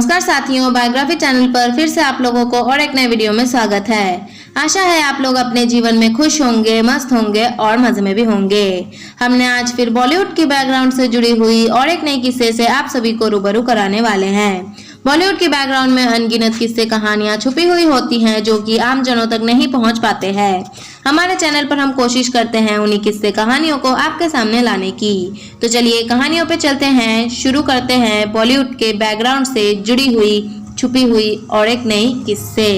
नमस्कार साथियों, biography channel पर फिर से आप लोगों को और एक नए वीडियो में स्वागत है। आशा है आप लोग अपने जीवन में खुश होंगे, मस्त होंगे और मजे में भी होंगे। हमने आज फिर बॉलीवुड की बैकग्राउंड से जुड़ी हुई और एक नई किस्से से आप सभी को रूबरू कराने वाले हैं। बॉलीवुड की बैकग्राउंड में अनगिनत किस्से कहानियां छुपी हुई होती हैं जो कि आम जनों तक नहीं पहुंच पाते हैं। हमारे चैनल पर हम कोशिश करते हैं उन्हीं किस्से कहानियों को आपके सामने लाने की। तो चलिए कहानियों पे चलते हैं, शुरू करते हैं बॉलीवुड के बैकग्राउंड से जुड़ी हुई, छुपी हुई और एक नई किस्से।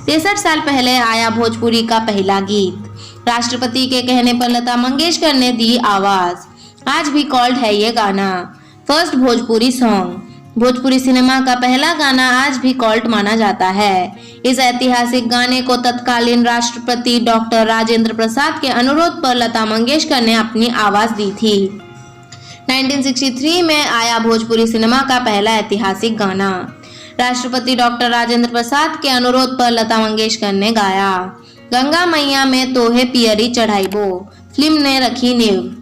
63 साल पहले आया भोजपुरी का पहला गीत। राष्ट्रपति के कहने पर लता मंगेशकर ने दी आवाज। आज भी कॉल्ड है ये गाना first Bhojpuri song. Bhojpuri cinema का पहला गाना आज भी कॉल्ट माना जाता है। इस ऐतिहासिक गाने को तत्कालीन राष्ट्रपति डॉक्टर राजेंद्र प्रसाद के अनुरोध पर लता मंगेशकर ने अपनी आवाज दी थी। 1963 में आया भोजपुरी सिनेमा का पहला ऐतिहासिक गाना। राष्ट्रपति डॉक्टर राजेंद्र प्रसाद के अनुरोध पर लता मंगेशकर ने गाया। गंगा मैया में तोहे पियरी चढ़ाइबो फिल्म ने रखी नींव।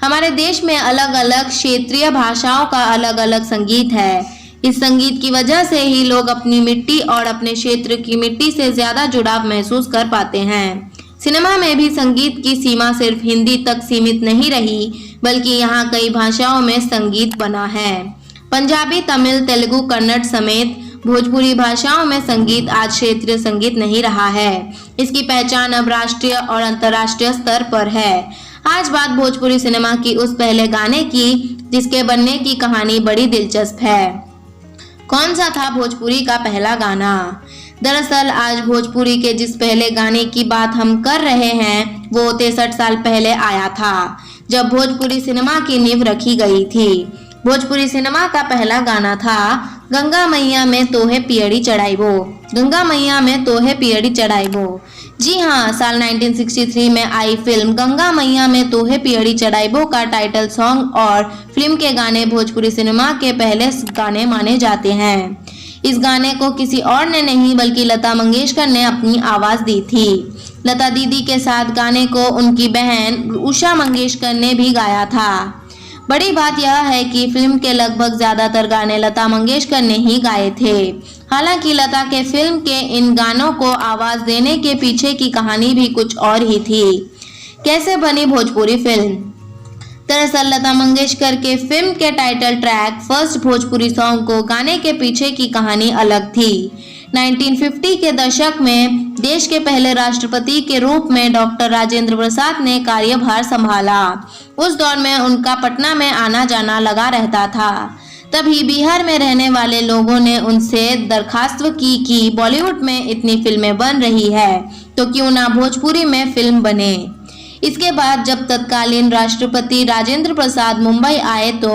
हमारे देश में अलग अलग क्षेत्रीय भाषाओं का अलग अलग संगीत है। इस संगीत की वजह से ही लोग अपनी मिट्टी और अपने क्षेत्र की मिट्टी से ज्यादा जुड़ाव महसूस कर पाते हैं। सिनेमा में भी संगीत की सीमा सिर्फ हिंदी तक सीमित नहीं रही, बल्कि यहाँ कई भाषाओं में संगीत बना है। पंजाबी, तमिल, तेलुगु, कन्नड़ समेत भोजपुरी भाषाओं में संगीत आज क्षेत्रीय संगीत नहीं रहा है। इसकी पहचान अब राष्ट्रीय और अंतर्राष्ट्रीय स्तर पर है। आज बात भोजपुरी सिनेमा की उस पहले गाने की जिसके बनने की कहानी बड़ी दिलचस्प है। कौन सा था भोजपुरी का पहला गाना? दरअसल आज भोजपुरी के जिस पहले गाने की बात हम कर रहे हैं वो 63 साल पहले आया था, जब भोजपुरी सिनेमा की नींव रखी गई थी। भोजपुरी सिनेमा का पहला गाना था गंगा मैया में तोहे पियरी चढ़ाइबो। गंगा मैया में तोहे पियरी चढ़ाइबो। जी हाँ, साल 1963 में आई फिल्म गंगा मैया में तोहे पियरी चढ़ाइबो का टाइटल सॉन्ग और फिल्म के गाने भोजपुरी सिनेमा के पहले गाने माने जाते हैं। इस गाने को किसी और ने नहीं बल्कि लता मंगेशकर ने अपनी आवाज दी थी। लता दीदी के साथ गाने को उनकी बहन उषा मंगेशकर ने भी गाया था। बड़ी बात यह है कि फिल्म के लगभग ज्यादातर गाने लता मंगेशकर ने ही गाए थे। हालांकि लता के फिल्म के इन गानों को आवाज देने के पीछे की कहानी भी कुछ और ही थी। कैसे बनी भोजपुरी फिल्म? दरअसल लता मंगेशकर के फिल्म के title track first Bhojpuri song को गाने के पीछे की कहानी अलग थी। 1950 के दशक में देश के पहले राष्ट्रपति के रूप में डॉक्टर राजेंद्र प्रसाद ने कार्यभार संभाला। उस दौर में उनका पटना में आना जाना लगा रहता था। तभी बिहार में रहने वाले लोगों ने उनसे दरखास्त की कि बॉलीवुड में इतनी फिल्में बन रही है तो क्यों ना भोजपुरी में फिल्म बने। इसके बाद जब तत्कालीन राष्ट्रपति राजेंद्र प्रसाद मुंबई आए तो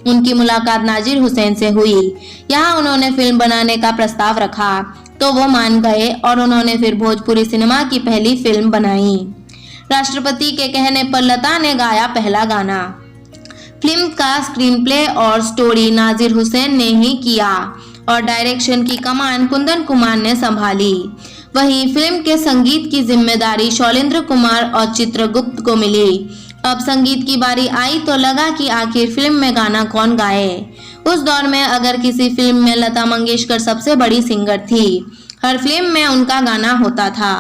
उनकी मुलाकात नाजिर हुसैन से हुई। यहाँ उन्होंने फिल्म बनाने का प्रस्ताव रखा तो वो मान गए और उन्होंने फिर भोजपुरी सिनेमा की पहली फिल्म बनाई। राष्ट्रपति के कहने पर लता ने गाया पहला गाना। फिल्म का स्क्रीन प्ले और स्टोरी नाजिर हुसैन ने ही किया और डायरेक्शन की कमान कुंदन कुमार ने संभाली। वहीं फिल्म के संगीत की जिम्मेदारी शैलेंद्र कुमार और चित्रगुप्त को मिली। अब संगीत की बारी आई तो लगा कि आखिर फिल्म में गाना कौन गाए। उस दौर में अगर किसी फिल्म में लता मंगेशकर सबसे बड़ी सिंगर थी। हर फिल्म में उनका गाना होता था।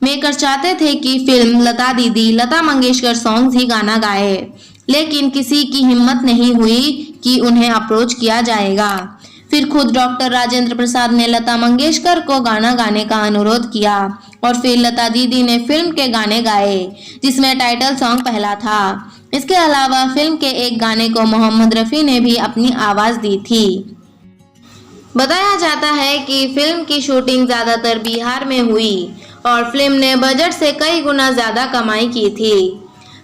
मेकर चाहते थे कि फिल्म लता दीदी, लता मंगेशकर सॉन्ग्स ही गाना गाए, लेकिन किसी की हिम्मत नहीं हुई कि उन्हें अप्रोच किया जाएगा। फिर खुद डॉक्टर राजेंद्र प्रसाद ने लता मंगेशकर को गाना गाने का अनुरोध किया और फिर लता दीदी ने फिल्म के गाने गाए जिसमें टाइटल सॉन्ग पहला था। इसके अलावा फिल्म के एक गाने को मोहम्मद रफी ने भी अपनी आवाज दी थी। बताया जाता है कि फिल्म की शूटिंग ज्यादातर बिहार में हुई और फिल्म ने बजट से कई गुना ज्यादा कमाई की थी।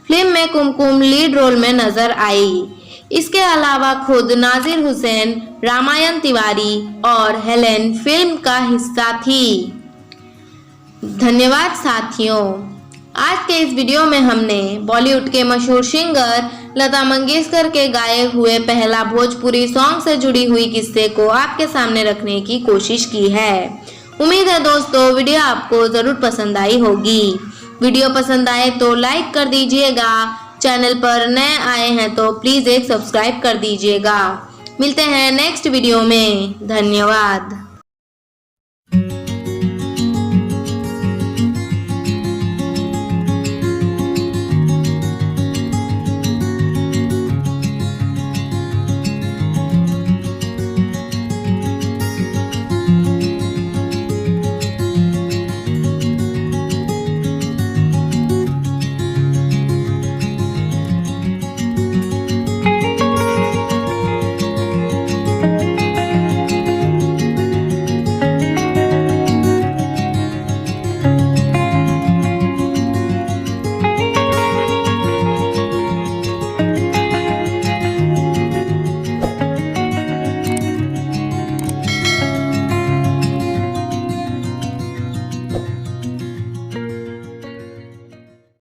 फिल्म में कुमकुम लीड रोल में नजर आई। इसके अलावा खुद नाजिर हुसैन, रामायण तिवारी और हेलेन फिल्म का हिस्सा थी। धन्यवाद साथियों। आज के इस वीडियो में हमने बॉलीवुड के मशहूर सिंगर लता मंगेशकर के गाए हुए पहला भोजपुरी सॉन्ग से जुड़ी हुई किस्से को आपके सामने रखने की कोशिश की है। उम्मीद है दोस्तों वीडियो आपको जरूर पसंद आई होगी। वीडियो पसंद आए तो लाइक कर दीजिएगा। चैनल पर नए आए हैं तो प्लीज एक सब्सक्राइब कर दीजिएगा। मिलते हैं नेक्स्ट वीडियो में। धन्यवाद।